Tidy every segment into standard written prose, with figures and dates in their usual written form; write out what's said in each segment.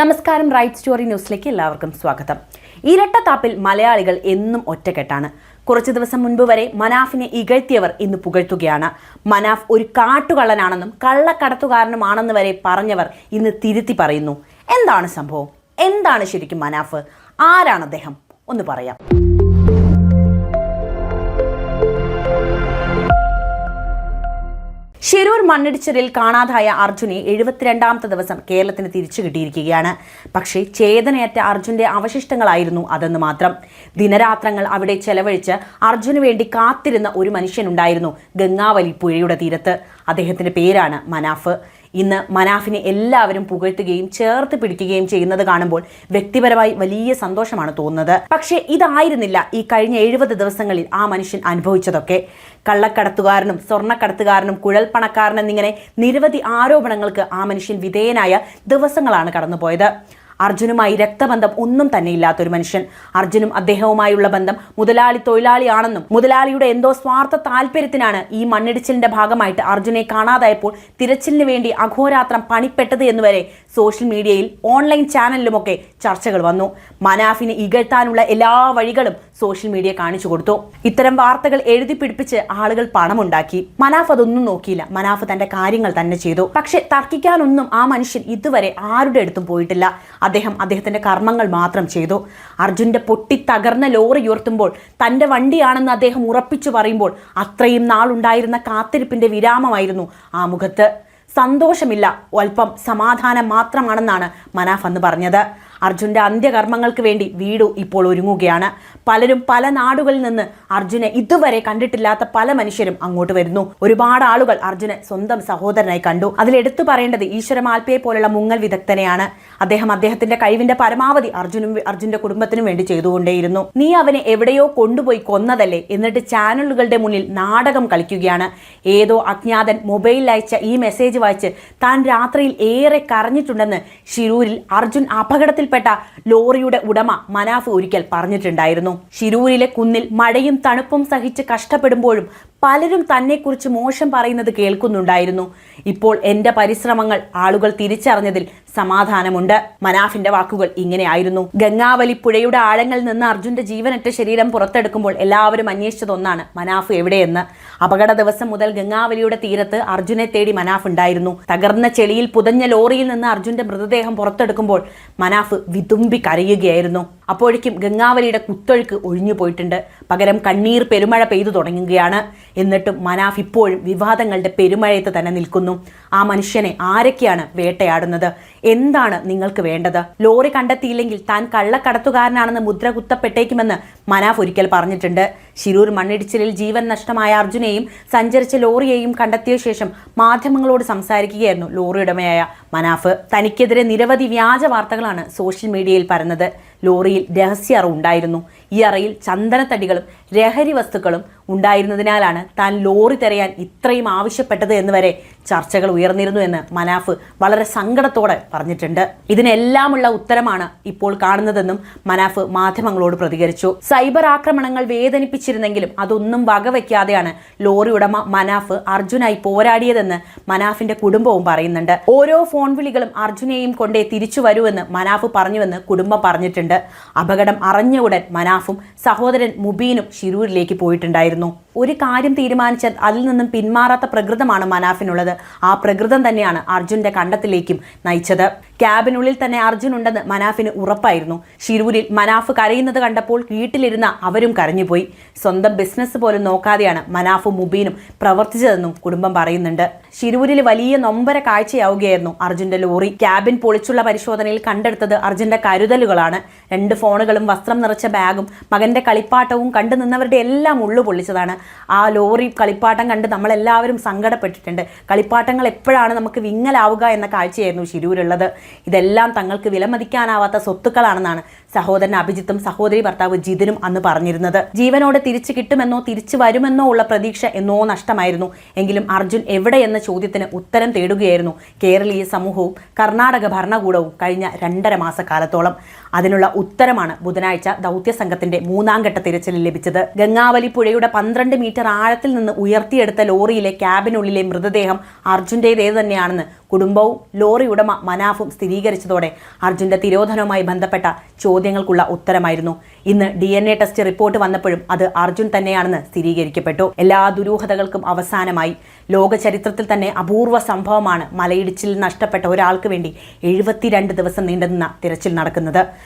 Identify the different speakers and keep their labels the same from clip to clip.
Speaker 1: നമസ്കാരം, right story ന്യൂസിലേക്ക് എല്ലാവർക്കും സ്വാഗതം. ഇരട്ടത്താപ്പിൽ മലയാളികൾ എന്നും ഒറ്റക്കെട്ടാണ്. കുറച്ചു ദിവസം മുൻപ് വരെ മനാഫിനെ ഇകഴ്ത്തിയവർ ഇന്ന് പുകഴ്ത്തുകയാണ്. മനാഫ് ഒരു കാട്ടുകള്ളനാണെന്നും കള്ളക്കടത്തുകാരനുമാണെന്ന് വരെ പറഞ്ഞവർ ഇന്ന് തിരുത്തി പറയുന്നു. എന്താണ് സംഭവം? എന്താണ് ശരിക്കും മനാഫ്? ആരാണ് അദ്ദേഹം? ഒന്ന് പറയാം. ഷിരൂർ മണ്ണിടിച്ചിലിൽ കാണാതായ അർജുനെ 72ാമത്തെ ദിവസം കേരളത്തിന് തിരിച്ചു കിട്ടിയിരിക്കുകയാണ്. പക്ഷേ ചേതനയറ്റ അർജുന്റെ അവശിഷ്ടങ്ങളായിരുന്നു അതെന്ന് മാത്രം. ദിനരാത്രങ്ങൾ അവിടെ ചെലവഴിച്ച് അർജുന് വേണ്ടി കാത്തിരുന്ന ഒരു മനുഷ്യനുണ്ടായിരുന്നു ഗംഗാവലി പുഴയുടെ തീരത്ത്. അദ്ദേഹത്തിന്റെ പേരാണ് മനാഫ്. ഇന്ന് മനാഫിനെ എല്ലാവരും പുകഴ്ത്തുകയും ചേർത്ത് പിടിക്കുകയും ചെയ്യുന്നത് കാണുമ്പോൾ വ്യക്തിപരമായി വലിയ സന്തോഷമാണ് തോന്നുന്നത്. പക്ഷേ ഇതായിരുന്നില്ല ഈ കഴിഞ്ഞ 70 ദിവസങ്ങളിൽ ആ മനുഷ്യൻ അനുഭവിച്ചതൊക്കെ. കള്ളക്കടത്തുകാരനും സ്വർണ്ണക്കടത്തുകാരനും കുഴൽപ്പണക്കാരൻ എന്നിങ്ങനെ നിരവധി ആരോപണങ്ങൾക്ക് ആ മനുഷ്യൻ വിധേയനായ ദിവസങ്ങളാണ് കടന്നുപോയത്. അർജുനുമായി രക്തബന്ധം ഒന്നും തന്നെ ഇല്ലാത്തൊരു മനുഷ്യൻ. അർജുനും അദ്ദേഹവുമായുള്ള ബന്ധം മുതലാളി തൊഴിലാളിയാണെന്നും മുതലാളിയുടെ എന്തോ സ്വാർത്ഥ താല്പര്യത്തിനാണ് ഈ മണ്ണിടിച്ചിലിന്റെ ഭാഗമായിട്ട് അർജുനെ കാണാതായപ്പോൾ തിരച്ചിലിന് വേണ്ടി അഘോരാത്രം പണിപ്പെട്ടത് എന്നുവരെ സോഷ്യൽ മീഡിയയിൽ ഓൺലൈൻ ചാനലിലുമൊക്കെ ചർച്ചകൾ വന്നു. മനാഫിനെ ഇകഴ്ത്താനുള്ള എല്ലാ വഴികളും സോഷ്യൽ മീഡിയ കാണിച്ചു കൊടുത്തു. ഇത്തരം വാർത്തകൾ എഴുതി പിടിപ്പിച്ച് ആളുകൾ പണമുണ്ടാക്കി. മനാഫ് അതൊന്നും നോക്കിയില്ല. മനാഫ് തന്റെ കാര്യങ്ങൾ തന്നെ ചെയ്തു. പക്ഷെ തർക്കിക്കാനൊന്നും ആ മനുഷ്യൻ ഇതുവരെ ആരുടെ അടുത്തും പോയിട്ടില്ല. അദ്ദേഹത്തിന്റെ കർമ്മങ്ങൾ മാത്രം ചെയ്തു. അർജുന്റെ പൊട്ടിത്തകർന്ന ലോറി ഉയർത്തുമ്പോൾ തന്റെ വണ്ടിയാണെന്ന് അദ്ദേഹം ഉറപ്പിച്ചു പറയുമ്പോൾ അത്രയും നാളുണ്ടായിരുന്ന കാത്തിരിപ്പിന്റെ വിരാമമായിരുന്നു ആ മുഖത്ത്. സന്തോഷമില്ല, അല്പം സമാധാനം മാത്രമാണെന്നാണ് മനാഫ് അന്ന് പറഞ്ഞത്. അർജുന്റെ അന്ത്യകർമ്മങ്ങൾക്ക് വേണ്ടി വീട് ഇപ്പോൾ ഒരുങ്ങുകയാണ്. പലരും പല നാടുകളിൽ നിന്ന് അർജുനെ ഇതുവരെ കണ്ടിട്ടില്ലാത്ത പല മനുഷ്യരും അങ്ങോട്ട് വരുന്നു. ഒരുപാട് ആളുകൾ അർജുനെ സ്വന്തം സഹോദരനായി കണ്ടു. അതിലെടുത്തു പറയേണ്ടത് ഈശ്വര മാൽപ്പയെ പോലുള്ള മുങ്ങൽ വിദഗ്ധനെയാണ്. അദ്ദേഹത്തിന്റെ കഴിവിന്റെ പരമാവധി അർജുന്റെ കുടുംബത്തിനും വേണ്ടി ചെയ്തുകൊണ്ടേയിരുന്നു. നീ അവനെ എവിടെയോ കൊണ്ടുപോയി കൊന്നതല്ലേ, എന്നിട്ട് ചാനലുകളുടെ മുന്നിൽ നാടകം കളിക്കുകയാണ്. ഏതോ അജ്ഞാതൻ മൊബൈലിൽ അയച്ച ഈ മെസ്സേജ് വായിച്ച് താൻ രാത്രിയിൽ ഏറെ കരഞ്ഞിട്ടുണ്ടെന്ന് ഷിരൂരിൽ അർജുൻ അപകടത്തിൽ ലോറിയുടെ ഉടമ മനാഫ് ഒരിക്കൽ പറഞ്ഞിട്ടുണ്ടായിരുന്നു. ഷിരൂരിലെ കുന്നിൽ മഴയും തണുപ്പും സഹിച്ച് കഷ്ടപ്പെടുമ്പോഴും പലരും തന്നെക്കുറിച്ച് മോശം പറയുന്നത് കേൾക്കുന്നുണ്ടായിരുന്നു. ഇപ്പോൾ എന്റെ പരിശ്രമങ്ങൾ ആളുകൾ തിരിച്ചറിഞ്ഞതിൽ സമാധാനമുണ്ട്. മനാഫിന്റെ വാക്കുകൾ ഇങ്ങനെയായിരുന്നു. ഗംഗാവലി പുഴയുടെ ആഴങ്ങളിൽ നിന്ന് അർജുന്റെ ജീവനറ്റ ശരീരം പുറത്തെടുക്കുമ്പോൾ എല്ലാവരും അന്വേഷിച്ചതൊന്നാണ്, മനാഫ് എവിടെയെന്ന്. അപകട ദിവസം മുതൽ ഗംഗാവലിയുടെ തീരത്ത് അർജുനെ തേടി മനാഫ് ഉണ്ടായിരുന്നു. തകർന്ന ചെളിയിൽ പുതഞ്ഞ ലോറിയിൽ നിന്ന് അർജുന്റെ മൃതദേഹം പുറത്തെടുക്കുമ്പോൾ മനാഫ് വിതുമ്പി കരയുകയായിരുന്നു. അപ്പോഴേക്കും ഗംഗാവലിയുടെ കുത്തൊഴുക്ക് ഒഴിഞ്ഞു പോയിട്ടുണ്ട്. പകരം കണ്ണീർ പെരുമഴ പെയ്തു തുടങ്ങുകയാണ്. എന്നിട്ടും മനാഫ് ഇപ്പോഴും വിവാദങ്ങളുടെ പെരുമഴയത്ത് തന്നെ നിൽക്കുന്നു. ആ മനുഷ്യനെ ആരൊക്കെയാണ് വേട്ടയാടുന്നത്? എന്താണ് നിങ്ങൾക്ക് വേണ്ടത്? ലോറി കണ്ടെത്തിയില്ലെങ്കിൽ താൻ കള്ളക്കടത്തുകാരനാണെന്ന് മുദ്ര കുത്തപ്പെട്ടേക്കുമെന്ന് മനാഫ് ഒരിക്കൽ പറഞ്ഞിട്ടുണ്ട്. ഷിരൂർ മണ്ണിടിച്ചിലിൽ ജീവൻ നഷ്ടമായ അർജുനെയും സഞ്ചരിച്ച ലോറിയെയും കണ്ടെത്തിയ ശേഷം മാധ്യമങ്ങളോട് സംസാരിക്കുകയായിരുന്നു ലോറി ഉടമയായ മനാഫ്. തനിക്കെതിരെ നിരവധി വ്യാജ വാർത്തകളാണ് സോഷ്യൽ മീഡിയയിൽ പരന്നത്. ലോറിയിൽ രഹസ്യ അറ ഉണ്ടായിരുന്നു. ഈ അറയിൽ ചന്ദനത്തടികളും ലഹരി വസ്തുക്കളും ഉണ്ടായിരുന്നതിനാലാണ് താൻ ലോറി തിരയാൻ ഇത്രയും ആവശ്യപ്പെട്ടത് എന്ന് വരെ ചർച്ചകൾ ഉയർന്നിരുന്നു എന്ന് മനാഫ് വളരെ സങ്കടത്തോടെ പറഞ്ഞിട്ടുണ്ട്. ഇതിനെല്ലാമുള്ള ഉത്തരമാണ് ഇപ്പോൾ കാണുന്നതെന്നും മനാഫ് മാധ്യമങ്ങളോട് പ്രതികരിച്ചു. സൈബർ ആക്രമണങ്ങൾ വേദനിപ്പിച്ചിരുന്നെങ്കിലും അതൊന്നും വകവയ്ക്കാതെയാണ് ലോറി ഉടമ മനാഫ് അർജുനായി പോരാടിയതെന്ന് മനാഫിന്റെ കുടുംബവും പറയുന്നുണ്ട്. ഓരോ ഫോൺ വിളികളും അർജുനെയും കൊണ്ടേ തിരിച്ചു വരുമെന്ന് മനാഫ് പറഞ്ഞുവെന്ന് കുടുംബം പറഞ്ഞിട്ടുണ്ട്. അപകടം അറിഞ്ഞ ഉടൻ മനാഫും സഹോദരൻ മുബീനും ഷിരൂരിലേക്ക് പോയിട്ടുണ്ടായിരുന്നു. ഒരു കാര്യം തീരുമാനിച്ചാൽ അതിൽ നിന്നും പിന്മാറാത്ത പ്രകൃതമാണ് മനാഫിനുള്ളത്. ആ പ്രകൃതം തന്നെയാണ് അർജുന്റെ കണ്ടെത്തിലേക്കും നയിച്ചത്. ക്യാബിനുള്ളിൽ തന്നെ അർജുൻ ഉണ്ടെന്ന് മനാഫിന് ഉറപ്പായിരുന്നു. ഷിരൂരിൽ മനാഫ് കരയുന്നത് കണ്ടപ്പോൾ വീട്ടിലിരുന്ന അവരും കരഞ്ഞുപോയി. സ്വന്തം ബിസിനസ് പോലും നോക്കാതെയാണ് മനാഫും മുബീനും പ്രവർത്തിച്ചതെന്നും കുടുംബം പറയുന്നുണ്ട്. ഷിരൂരിൽ വലിയ നൊമ്പര കാഴ്ചയാവുകയായിരുന്നു അർജുന്റെ ലോറി. ക്യാബിൻ പൊളിച്ചുള്ള പരിശോധനയിൽ കണ്ടെടുത്തത് അർജുന്റെ കരുതലുകളാണ്. 2 ഫോണുകളും വസ്ത്രം നിറച്ച ബാഗും മകന്റെ കളിപ്പാട്ടവും കണ്ടു നിന്നവരുടെ എല്ലാം ഉള്ളു പൊള്ളിച്ചതാണ്. ആ ലോറി കളിപ്പാട്ടം കണ്ട് നമ്മളെല്ലാവരും സങ്കടപ്പെട്ടിട്ടുണ്ട്. കളിപ്പാട്ടങ്ങൾ എപ്പോഴാണ് നമുക്ക് വിങ്ങലാവുക എന്ന കാഴ്ചയായിരുന്നു ഷിരൂരുള്ളത്. ഇതെല്ലാം തങ്ങൾക്ക് വിലമതിക്കാനാവാത്ത സ്വത്തുക്കളാണെന്നാണ് സഹോദരൻ അഭിജിത്തും സഹോദരി ഭർത്താവ് ജിതിനും അന്ന് പറഞ്ഞിരുന്നത്. ജീവനോടെ തിരിച്ചു കിട്ടുമെന്നോ തിരിച്ചു വരുമെന്നോ ഉള്ള പ്രതീക്ഷ എന്നോ നഷ്ടമായിരുന്നു. എങ്കിലും അർജുൻ എവിടെയെന്ന ചോദ്യത്തിന് ഉത്തരം തേടുകയായിരുന്നു കേരളീയ സമൂഹവും കർണാടക ഭരണകൂടവും കഴിഞ്ഞ 2.5 മാസക്കാലത്തോളം. അതിനുള്ള ഉത്തരമാണ് ബുധനാഴ്ച ദൗത്യ സംഘത്തിന്റെ 3ാം ഘട്ട തിരച്ചിലിൽ ലഭിച്ചത്. ഗംഗാവലി പുഴയുടെ 12 മീറ്റർ ആഴത്തിൽ നിന്ന് ഉയർത്തിയെടുത്ത ലോറിയിലെ ക്യാബിനുള്ളിലെ മൃതദേഹം അർജുൻ്റേതേത് തന്നെയാണെന്ന് കുടുംബവും ലോറി ഉടമ മനാഫും സ്ഥിരീകരിച്ചതോടെ അർജുന്റെ തിരോധനവുമായി ബന്ധപ്പെട്ട ചോദ്യങ്ങൾക്കുള്ള ഉത്തരമായിരുന്നു. ഇന്ന് DNA ടെസ്റ്റ് റിപ്പോർട്ട് വന്നപ്പോഴും അത് അർജുൻ തന്നെയാണെന്ന് സ്ഥിരീകരിക്കപ്പെട്ടു. എല്ലാ ദുരൂഹതകൾക്കും അവസാനമായി. ലോക ചരിത്രത്തിൽ തന്നെ അപൂർവ സംഭവമാണ് മലയിടിച്ചിലിൽ നഷ്ടപ്പെട്ട ഒരാൾക്ക് വേണ്ടി 72 ദിവസം നീണ്ടുനിന്ന തിരച്ചിൽ നടക്കുന്നത്.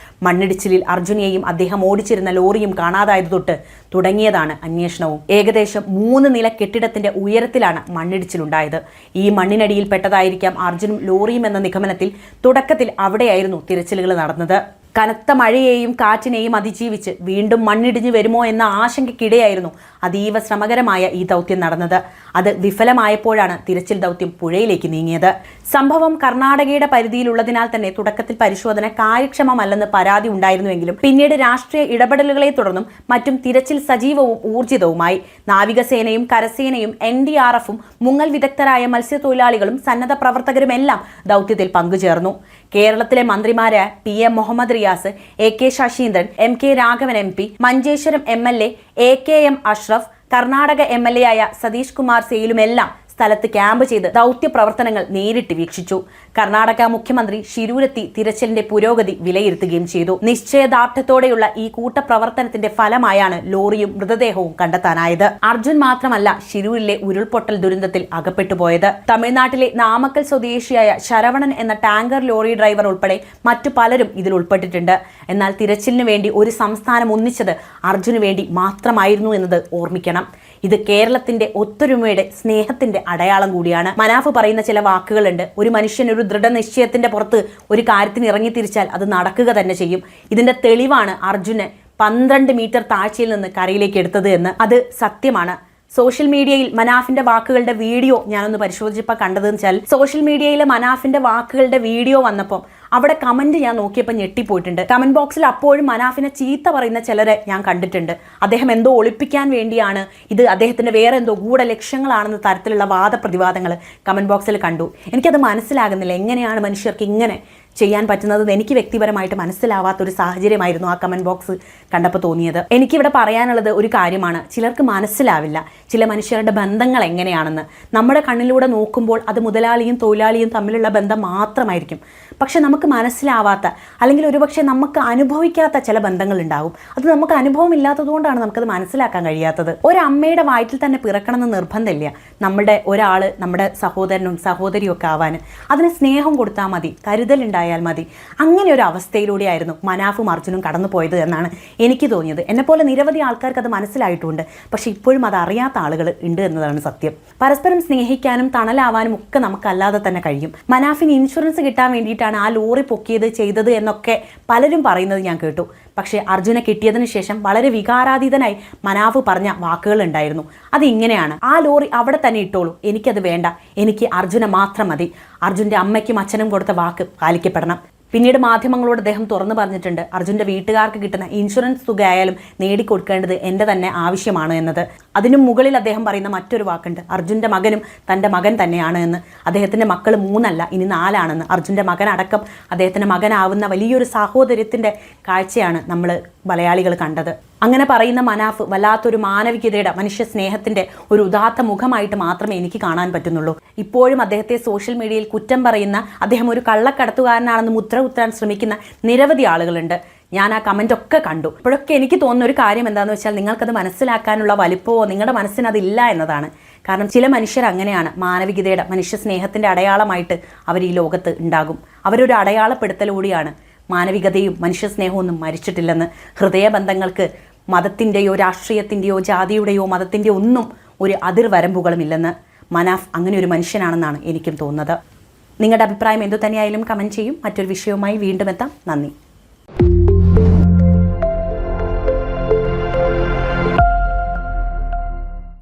Speaker 1: മണ്ണിടിച്ചിലിൽ അർജുനെയും അദ്ദേഹം ഓടിച്ചിരുന്ന ലോറിയും കാണാതായത് തൊട്ട് തുടങ്ങിയതാണ് അന്വേഷണവും. ഏകദേശം 3 നില കെട്ടിടത്തിന്റെ ഉയരത്തിലാണ് മണ്ണിടിച്ചിലുണ്ടായത്. ഈ മണ്ണിനടിയിൽ പെട്ടതായിരിക്കാം അർജുനും ലോറിയും എന്ന നിഗമനത്തിൽ തുടക്കത്തിൽ അവിടെയായിരുന്നു തിരച്ചിലുകൾ നടന്നത്. കനത്ത മഴയെയും കാറ്റിനെയും അതിജീവിച്ച് വീണ്ടും മണ്ണിടിഞ്ഞു വരുമോ എന്ന ആശങ്കയ്ക്കിടെയായിരുന്നു അതീവ ശ്രമകരമായ ഈ ദൗത്യം നടന്നത്. അത് വിഫലമായപ്പോഴാണ് തിരച്ചിൽ ദൗത്യം പുഴയിലേക്ക് നീങ്ങിയത്. സംഭവം കർണാടകയുടെ പരിധിയിലുള്ളതിനാൽ തന്നെ തുടക്കത്തിൽ പരിശോധന കാര്യക്ഷമമല്ലെന്ന് പരാതി ഉണ്ടായിരുന്നുവെങ്കിലും പിന്നീട് രാഷ്ട്രീയ ഇടപെടലുകളെ തുടർന്നും മറ്റും തിരച്ചിൽ സജീവവും ഊർജിതവുമായി. നാവികസേനയും കരസേനയും NDRF-ഉം മുങ്ങൽ വിദഗ്ധരായ മത്സ്യത്തൊഴിലാളികളും സന്നദ്ധ പ്രവർത്തകരുമെല്ലാം ദൗത്യത്തിൽ പങ്കുചേർന്നു. കേരളത്തിലെ മന്ത്രിമാരായ PM Muhammad Riyas, AK Saseendran, MK Raghavan MP, Manjeshwaram MLA AKM Ashraf, Karnataka MLA ആയ സതീഷ് കുമാർ സെയിലുമെല്ലാം സ്ഥലത്ത് ക്യാമ്പ് ചെയ്ത് ദൗത്യ പ്രവർത്തനങ്ങൾ നേരിട്ട് വീക്ഷിച്ചു. കർണാടക മുഖ്യമന്ത്രി ഷിരൂരെത്തി തിരച്ചിലിന്റെ പുരോഗതി വിലയിരുത്തുകയും ചെയ്തു. നിശ്ചയദാർഢ്യത്തോടെയുള്ള ഈ കൂട്ടപ്രവർത്തനത്തിന്റെ ഫലമായാണ് ലോറിയും മൃതദേഹവും കണ്ടെത്താനായത്. അർജുൻ മാത്രമല്ല ഷിരൂരിലെ ഉരുൾപൊട്ടൽ ദുരന്തത്തിൽ അകപ്പെട്ടുപോയത്. തമിഴ്നാട്ടിലെ നാമക്കൽ സ്വദേശിയായ ശരവണൻ എന്ന ടാങ്കർ ലോറി ഡ്രൈവർ ഉൾപ്പെടെ മറ്റു പലരും ഇതിൽ ഉൾപ്പെട്ടിട്ടുണ്ട്. എന്നാൽ തിരച്ചിലിനു വേണ്ടി ഒരു സംസ്ഥാനം ഒന്നിച്ചത് അർജുന് വേണ്ടി മാത്രമായിരുന്നു എന്നത് ഓർമ്മിക്കണം. ഇത് കേരളത്തിന്റെ ഒത്തൊരുമയുടെ സ്നേഹത്തിന്റെ അടയാളം കൂടിയാണ്. മനാഫ് പറയുന്ന ചില വാക്കുകളുണ്ട്. ഒരു മനുഷ്യൻ ഒരു ദൃഢനിശ്ചയത്തിന്റെ പുറത്ത് ഒരു കാര്യത്തിന് ഇറങ്ങി തിരിച്ചാൽ അത് നടക്കുക തന്നെ ചെയ്യും. ഇതിന്റെ തെളിവാണ് അർജുനെ 12 മീറ്റർ താഴ്ചയിൽ നിന്ന് കരയിലേക്ക് എടുത്തത് എന്ന്. അത് സത്യമാണ്. സോഷ്യൽ മീഡിയയിൽ മനാഫിന്റെ വാക്കുകളുടെ വീഡിയോ ഞാനൊന്ന് പരിശോധിച്ചപ്പോൾ കണ്ടതെന്ന് വെച്ചാൽ, സോഷ്യൽ മീഡിയയിലെ മനാഫിന്റെ വാക്കുകളുടെ വീഡിയോ വന്നപ്പോൾ അവിടെ കമന്റ് ഞാൻ നോക്കിയപ്പോൾ ഞെട്ടിപ്പോയിട്ടുണ്ട്. കമന്റ് ബോക്സിൽ അപ്പോഴും മനാഫിനെ ചീത്ത പറയുന്ന ചിലരെ ഞാൻ കണ്ടിട്ടുണ്ട്. അദ്ദേഹം എന്തോ ഒളിപ്പിക്കാൻ വേണ്ടിയാണ്, ഇത് അദ്ദേഹത്തിന്റെ വേറെ എന്തോ ഗൂഢ ലക്ഷ്യങ്ങളാണെന്ന തരത്തിലുള്ള വാദപ്രതിവാദങ്ങൾ കമന്റ് ബോക്സിൽ കണ്ടു. എനിക്കത് മനസ്സിലാകുന്നില്ല. എങ്ങനെയാണ് മനുഷ്യർക്ക് ഇങ്ങനെ ചെയ്യാൻ പറ്റുന്നത്? എനിക്ക് വ്യക്തിപരമായിട്ട് മനസ്സിലാവാത്തൊരു സാഹചര്യമായിരുന്നു ആ കമന്റ് ബോക്സ് കണ്ടപ്പോൾ തോന്നിയത്. എനിക്കിവിടെ പറയാനുള്ളത് ഒരു കാര്യമാണ്. ചിലർക്ക് മനസ്സിലാവില്ല ചില മനുഷ്യരുടെ ബന്ധങ്ങൾ എങ്ങനെയാണെന്ന്. നമ്മുടെ കണ്ണിലൂടെ നോക്കുമ്പോൾ അത് മുതലാളിയും തൊഴിലാളിയും തമ്മിലുള്ള ബന്ധം മാത്രമായിരിക്കും. പക്ഷെ നമുക്ക് മനസ്സിലാവാത്ത, അല്ലെങ്കിൽ ഒരുപക്ഷെ നമുക്ക് അനുഭവിക്കാത്ത ചില ബന്ധങ്ങൾ ഉണ്ടാകും. അത് നമുക്ക് അനുഭവം ഇല്ലാത്തതുകൊണ്ടാണ് നമുക്കത് മനസ്സിലാക്കാൻ കഴിയാത്തത്. ഒരമ്മയുടെ വയറ്റിൽ തന്നെ പിറക്കണമെന്ന് നിർബന്ധമില്ല നമ്മുടെ ഒരാൾ നമ്മുടെ സഹോദരനും സഹോദരിയും ഒക്കെ ആവാൻ. അതിന് സ്നേഹം കൊടുത്താൽ മതി, കരുതലുണ്ടായാൽ മതി. അങ്ങനെ ഒരു അവസ്ഥയിലൂടെയായിരുന്നു മനാഫും അർജുനും കടന്നു പോയത് എന്നാണ് എനിക്ക് തോന്നിയത്. എന്നെപ്പോലെ നിരവധി ആൾക്കാർക്ക് അത് മനസ്സിലായിട്ടുണ്ട്. പക്ഷെ ഇപ്പോഴും അത് അറിയാത്ത ആളുകൾ ഉണ്ട് എന്നതാണ് സത്യം. പരസ്പരം സ്നേഹിക്കാനും തണലാവാനും ഒക്കെ നമുക്കല്ലാതെ തന്നെ കഴിയും. മനാഫിന് ഇൻഷുറൻസ് കിട്ടാൻ വേണ്ടിയിട്ടാണ് ആ ലോറി പൊക്കിയത് ചെയ്തത് എന്നൊക്കെ പലരും പറയുന്നത് ഞാൻ കേട്ടു. പക്ഷേ അർജുനെ കിട്ടിയതിന് ശേഷം വളരെ വികാരാതീതനായി മനാഫ് പറഞ്ഞ വാക്കുകൾ ഉണ്ടായിരുന്നു. അത് ഇങ്ങനെയാണ്: ആ ലോറി അവിടെ തന്നെ ഇട്ടോളൂ, എനിക്കത് വേണ്ട, എനിക്ക് അർജുനെ മാത്രം മതി. അർജുൻ്റെ അമ്മയ്ക്കും അച്ഛനും കൊടുത്ത വാക്ക് പാലിക്കപ്പെടണം. പിന്നീട് മാധ്യമങ്ങളോട് അദ്ദേഹം തുറന്നു പറഞ്ഞിട്ടുണ്ട്, അർജുൻ്റെ വീട്ടുകാർക്ക് കിട്ടുന്ന ഇൻഷുറൻസ് തുകയായാലും നേടിക്കൊടുക്കേണ്ടത് എൻ്റെ തന്നെ ആവശ്യമാണ് എന്നത്. അതിനും മുകളിൽ അദ്ദേഹം പറയുന്ന മറ്റൊരു വാക്കുണ്ട്, അർജുൻ്റെ മകനും തൻ്റെ മകൻ തന്നെയാണ് എന്ന്. അദ്ദേഹത്തിൻ്റെ മക്കൾ 3 ഇനി 4 അർജുൻ്റെ മകനടക്കം അദ്ദേഹത്തിൻ്റെ മകനാവുന്ന വലിയൊരു സാഹോദര്യത്തിൻ്റെ കാഴ്ചയാണ് നമ്മൾ മലയാളികൾ കണ്ടത്. അങ്ങനെ പറയുന്ന മനാഫ് വല്ലാത്തൊരു മാനവികതയുടെ, മനുഷ്യ സ്നേഹത്തിൻ്റെ ഒരു ഉദാത്ത മുഖമായിട്ട് മാത്രമേ എനിക്ക് കാണാൻ പറ്റുന്നുള്ളൂ. ഇപ്പോഴും അദ്ദേഹത്തെ സോഷ്യൽ മീഡിയയിൽ കുറ്റം പറയുന്ന, അദ്ദേഹം ഒരു കള്ളക്കടത്തുകാരനാണെന്ന് മുദ്ര കുത്താൻ ശ്രമിക്കുന്ന നിരവധി ആളുകളുണ്ട്. ഞാൻ ആ കമൻ്റ് ഒക്കെ കണ്ടു. അപ്പോഴൊക്കെ എനിക്ക് തോന്നുന്ന ഒരു കാര്യം എന്താണെന്ന് വെച്ചാൽ, നിങ്ങൾക്കത് മനസ്സിലാക്കാനുള്ള വലിപ്പമോ നിങ്ങളുടെ മനസ്സിന് അതില്ല എന്നതാണ്. കാരണം ചില മനുഷ്യർ അങ്ങനെയാണ്. മാനവികതയുടെ, മനുഷ്യ സ്നേഹത്തിൻ്റെ അടയാളമായിട്ട് അവർ ഈ ലോകത്ത് ഉണ്ടാകും. അവരൊരു അടയാളപ്പെടുത്തലൂടെയാണ്. മാനവികതയും മനുഷ്യസ്നേഹവും ഒന്നും മരിച്ചിട്ടില്ലെന്ന്. ഹൃദയബന്ധങ്ങൾക്ക് മതത്തിൻ്റെയോ രാഷ്ട്രീയത്തിൻ്റെയോ ജാതിയുടെയോ മതത്തിൻ്റെയോ ഒന്നും ഒരു അതിർവരമ്പുകളുമില്ലെന്ന്. മനാഫ് അങ്ങനെ ഒരു മനുഷ്യനാണെന്നാണ് എനിക്കും തോന്നുന്നത്. നിങ്ങളുടെ അഭിപ്രായം എന്തു തന്നെയായാലും കമൻറ്റ് ചെയ്യും. മറ്റൊരു വിഷയവുമായി വീണ്ടും എത്താം. നന്ദി.